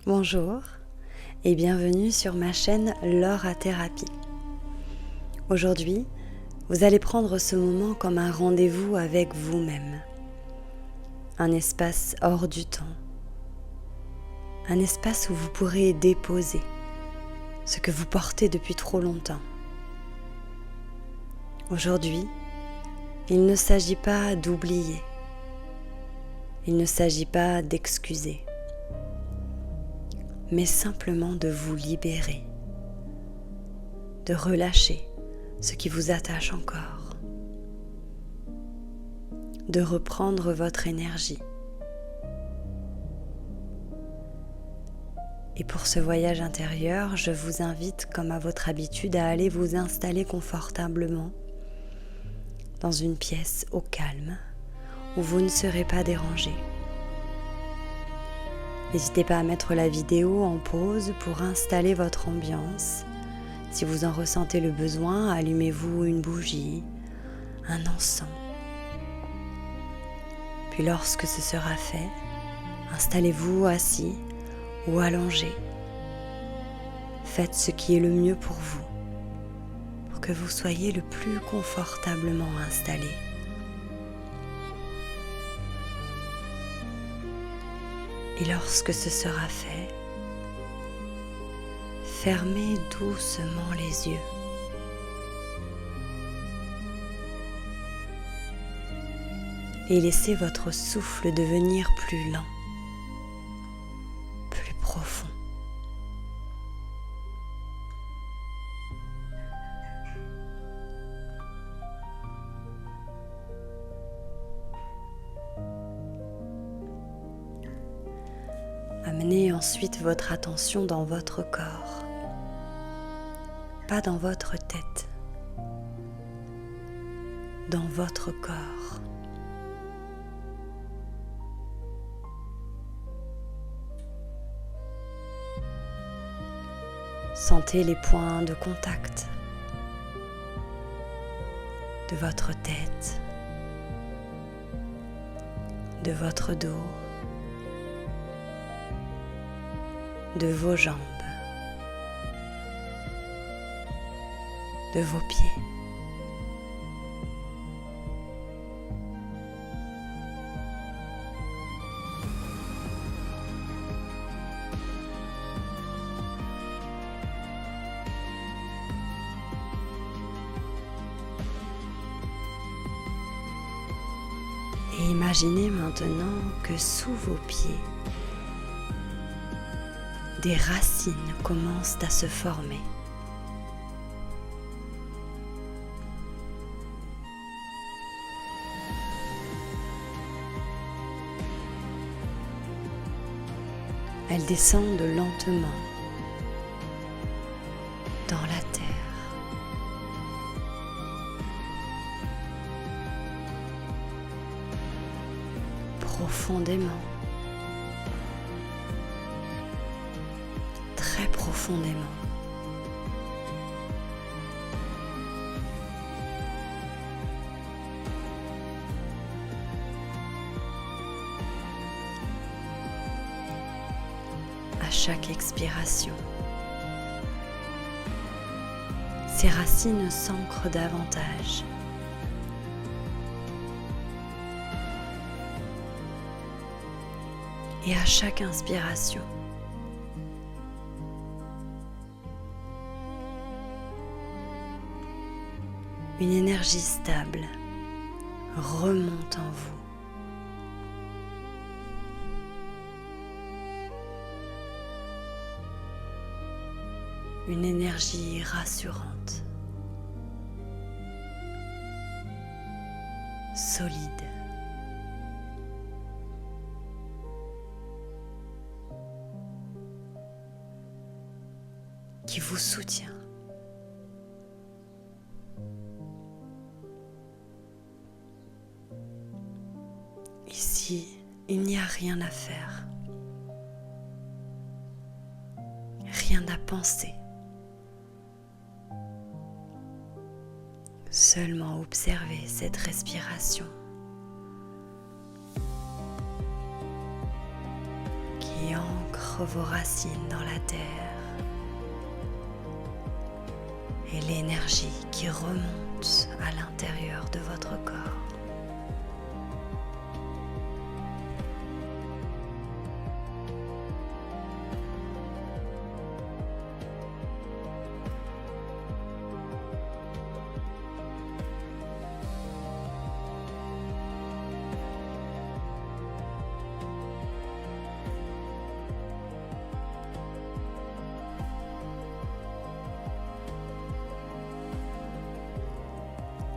Bonjour et bienvenue sur ma chaîne Laura Thérapie. Aujourd'hui, vous allez prendre ce moment comme un rendez-vous avec vous-même. Un espace hors du temps. Un espace où vous pourrez déposer ce que vous portez depuis trop longtemps. Aujourd'hui, il ne s'agit pas d'oublier. Il ne s'agit pas d'excuser, mais simplement de vous libérer, de relâcher ce qui vous attache encore, de reprendre votre énergie. Et pour ce voyage intérieur, je vous invite, comme à votre habitude, à aller vous installer confortablement dans une pièce au calme, où vous ne serez pas dérangé. N'hésitez pas à mettre la vidéo en pause pour installer votre ambiance. Si vous en ressentez le besoin, allumez-vous une bougie, un encens. Puis lorsque ce sera fait, installez-vous assis ou allongé. Faites ce qui est le mieux pour vous, pour que vous soyez le plus confortablement installé. Et lorsque ce sera fait, fermez doucement les yeux. Et laissez votre souffle devenir plus lent, plus profond. Amenez ensuite votre attention dans votre corps, pas dans votre tête, dans votre corps. Sentez les points de contact de votre tête, de votre dos, de vos jambes, de vos pieds. Et imaginez maintenant que sous vos pieds, des racines commencent à se former. Elles descendent lentement dans la terre. Profondément. Très profondément. À chaque expiration, ces racines s'ancrent davantage. Et à chaque inspiration, une énergie stable remonte en vous. Une énergie rassurante, solide, qui vous soutient. Ici, il n'y a rien à faire, rien à penser. Seulement observer cette respiration qui ancre mettre vos racines dans la terre et l'énergie qui remonte à l'intérieur de votre corps.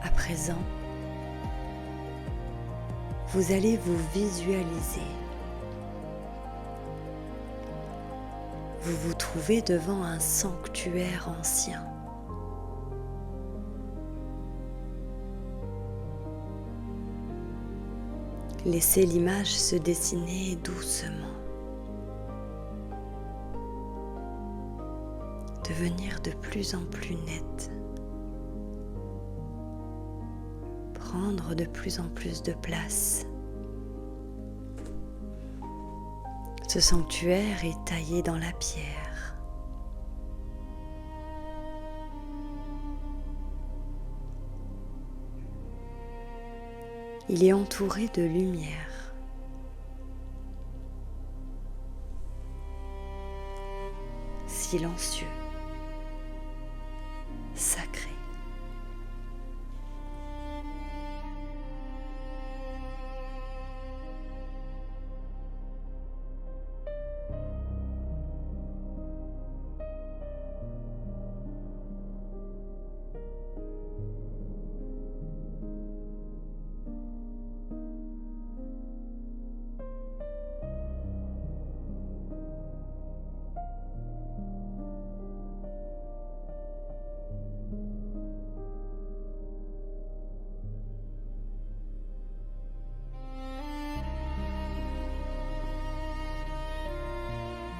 À présent, vous allez vous visualiser. Vous vous trouvez devant un sanctuaire ancien. Laissez l'image se dessiner doucement, devenir de plus en plus nette, prendre de plus en plus de place. Ce sanctuaire est taillé dans la pierre. Il est entouré de lumière. Silencieux, sacré.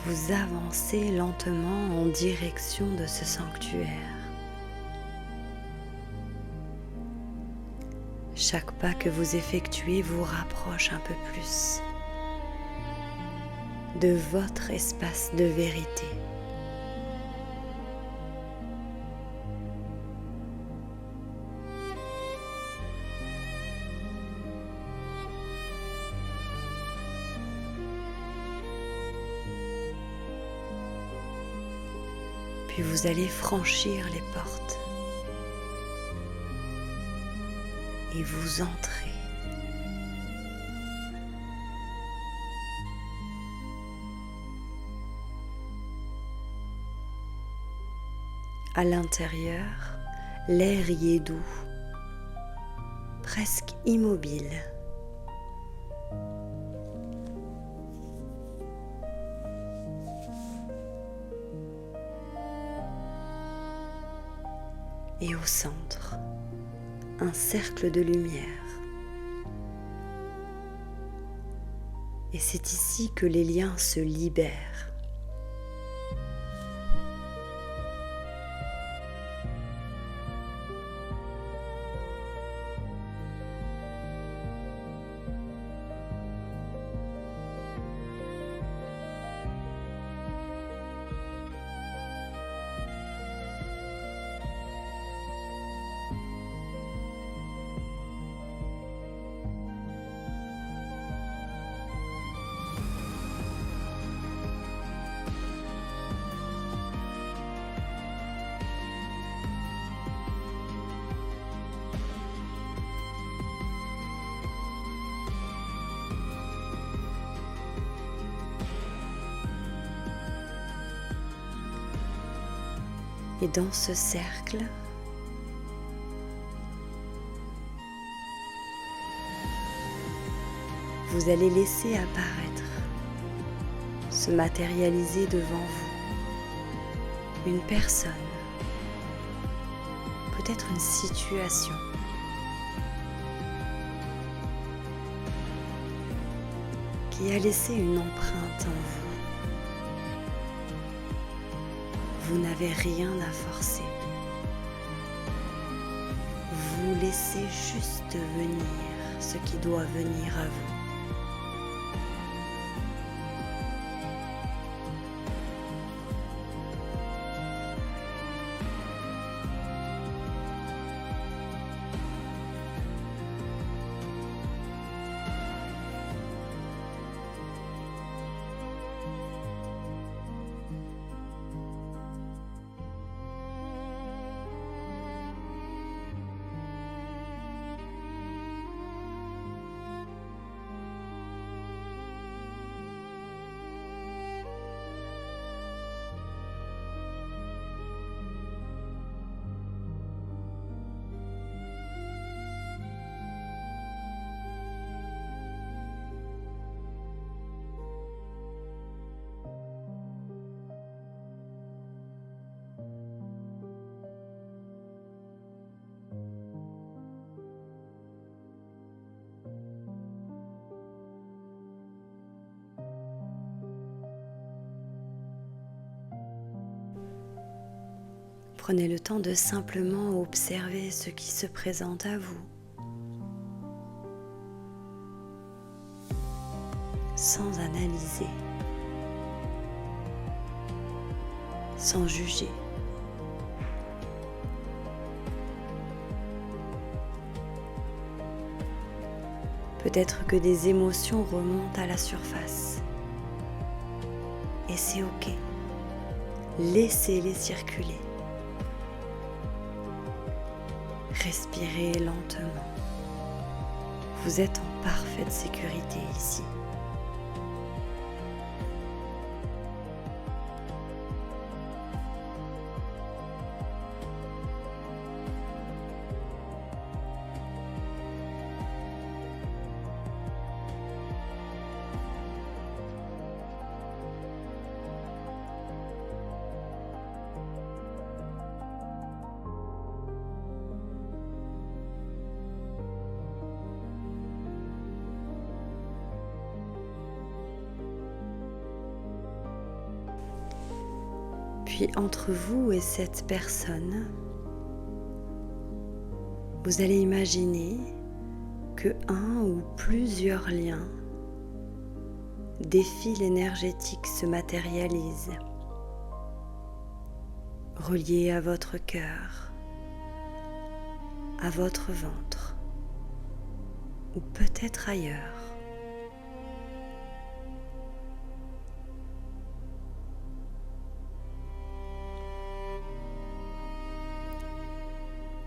Vous avancez lentement en direction de ce sanctuaire. Chaque pas que vous effectuez vous rapproche un peu plus de votre espace de vérité. Puis vous allez franchir les portes et vous entrez. À l'intérieur, l'air y est doux, presque immobile. Et au centre, un cercle de lumière. Et c'est ici que les liens se libèrent. Et dans ce cercle, vous allez laisser apparaître, se matérialiser devant vous, une personne, peut-être une situation, qui a laissé une empreinte en vous. Vous n'avez rien à forcer. Vous laissez juste venir ce qui doit venir à vous. Prenez le temps de simplement observer ce qui se présente à vous, sans analyser, sans juger. Peut-être que des émotions remontent à la surface. Et c'est ok. Laissez-les circuler. Respirez lentement. Vous êtes en parfaite sécurité ici. Puis entre vous et cette personne, vous allez imaginer que un ou plusieurs liens, des fils énergétiques se matérialisent, reliés à votre cœur, à votre ventre, ou peut-être ailleurs.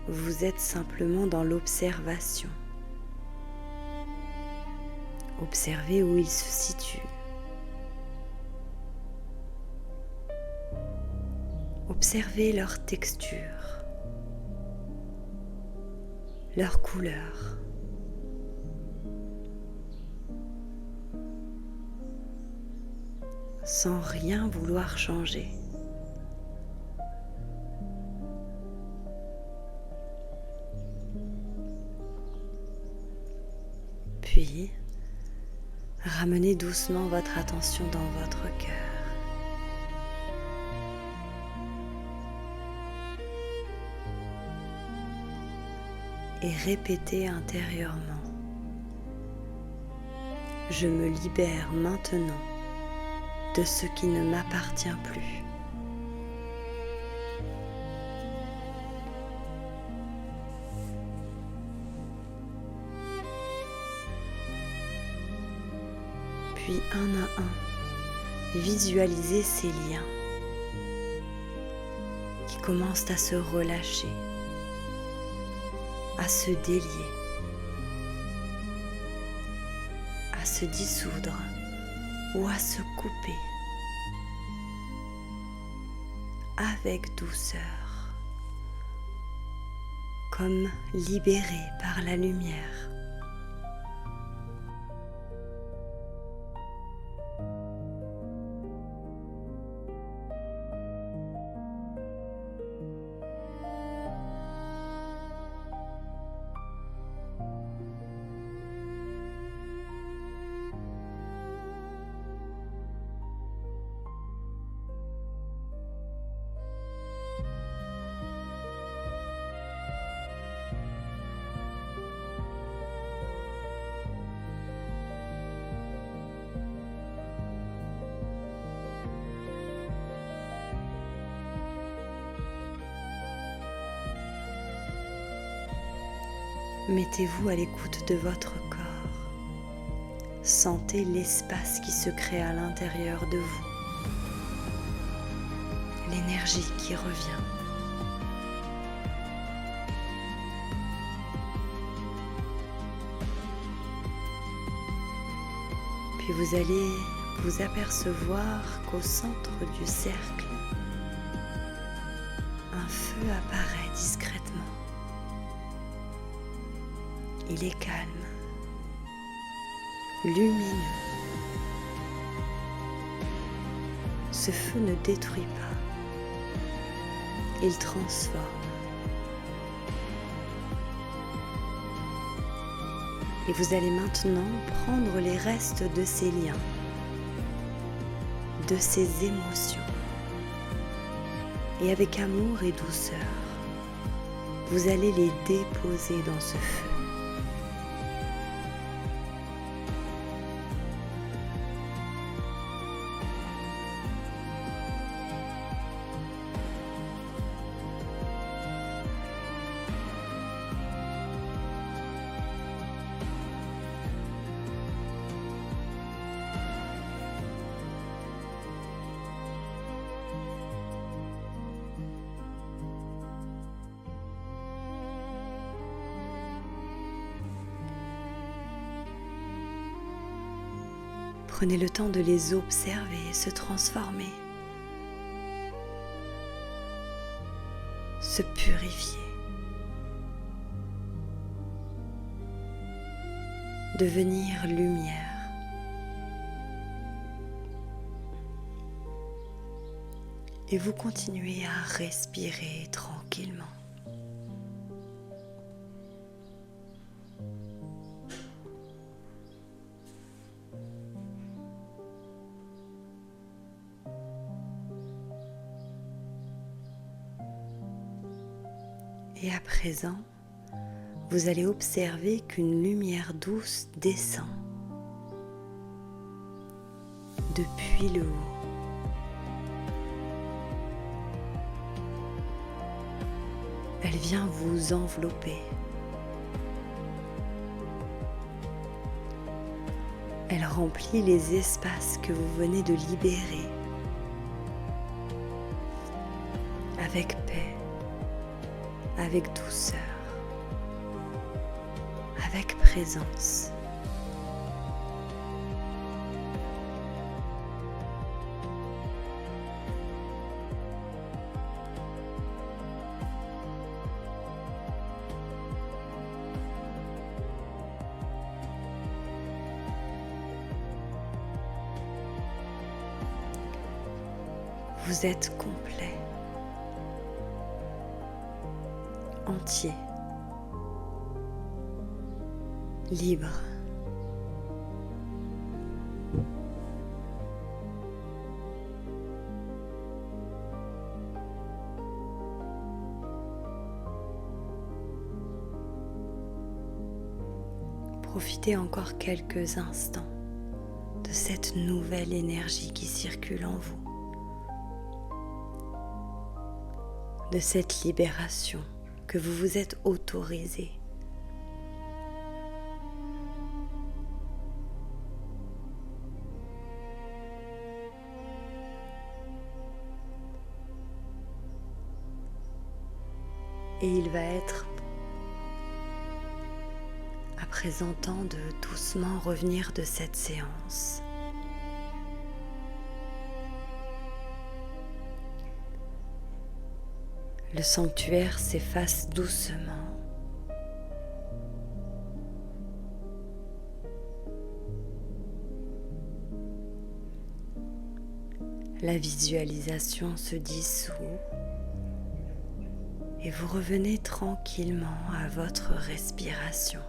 Vous êtes simplement dans l'observation. Observez où ils se situent. Observez leur texture, leur couleur. Sans rien vouloir changer. Puis, ramenez doucement votre attention dans votre cœur. Et répétez intérieurement. Je me libère maintenant de ce qui ne m'appartient plus. Puis un à un, visualisez ces liens qui commencent à se relâcher, à se délier, à se dissoudre ou à se couper avec douceur, comme libérés par la lumière. Mettez-vous à l'écoute de votre corps. Sentez l'espace qui se crée à l'intérieur de vous. L'énergie qui revient. Puis vous allez vous apercevoir qu'au centre du cercle, un feu apparaît discrètement. Il est calme, lumineux. Ce feu ne détruit pas, il transforme. Et vous allez maintenant prendre les restes de ces liens, de ces émotions, et avec amour et douceur, vous allez les déposer dans ce feu. Prenez le temps de les observer se transformer, se purifier, devenir lumière. Et vous continuez à respirer tranquillement. Et à présent, vous allez observer qu'une lumière douce descend depuis le haut. Elle vient vous envelopper. Elle remplit les espaces que vous venez de libérer avec paix, avec douceur, avec présence. Vous êtes complet, entier, libre. Profitez encore quelques instants de cette nouvelle énergie qui circule en vous, de cette libération que vous vous êtes autorisé. Et il va être à présent temps de doucement revenir de cette séance. Le sanctuaire s'efface doucement. La visualisation se dissout et vous revenez tranquillement à votre respiration,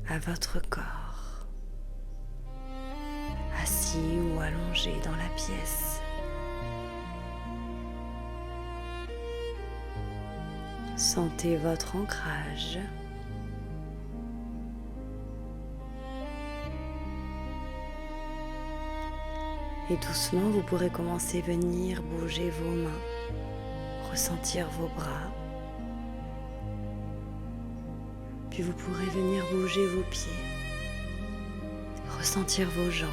à votre corps, assis ou allongé dans la pièce. Sentez votre ancrage. Et doucement, vous pourrez commencer à venir bouger vos mains, ressentir vos bras. Puis vous pourrez venir bouger vos pieds, ressentir vos jambes.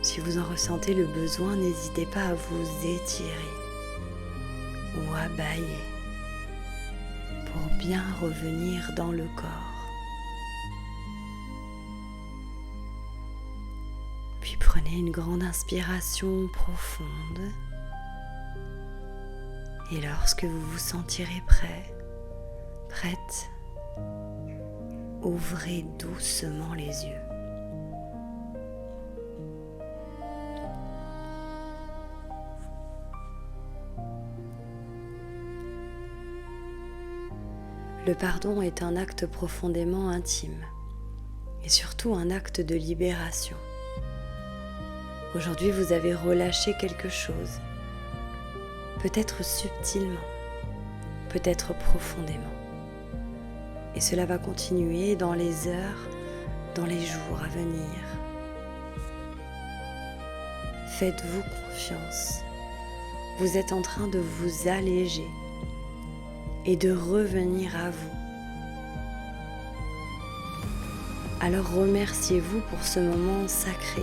Si vous en ressentez le besoin, n'hésitez pas à vous étirer ou à bâiller pour bien revenir dans le corps. Puis prenez une grande inspiration profonde et lorsque vous vous sentirez prêt, prête, ouvrez doucement les yeux. Le pardon est un acte profondément intime. et surtout un acte de libération. Aujourd'hui, vous avez relâché quelque chose, peut-être subtilement, peut-être profondément. Et cela va continuer dans les heures, dans les jours à venir. Faites-vous confiance. Vous êtes en train de vous alléger et de revenir à vous. Alors remerciez-vous pour ce moment sacré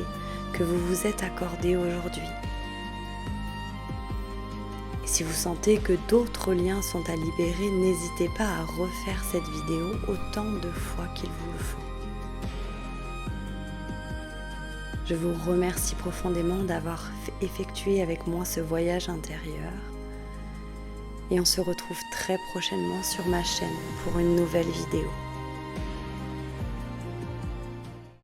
que vous vous êtes accordé aujourd'hui. Et si vous sentez que d'autres liens sont à libérer, n'hésitez pas à refaire cette vidéo autant de fois qu'il vous le faut. Je vous remercie profondément d'avoir effectué avec moi ce voyage intérieur. Et on se retrouve très prochainement sur ma chaîne pour une nouvelle vidéo.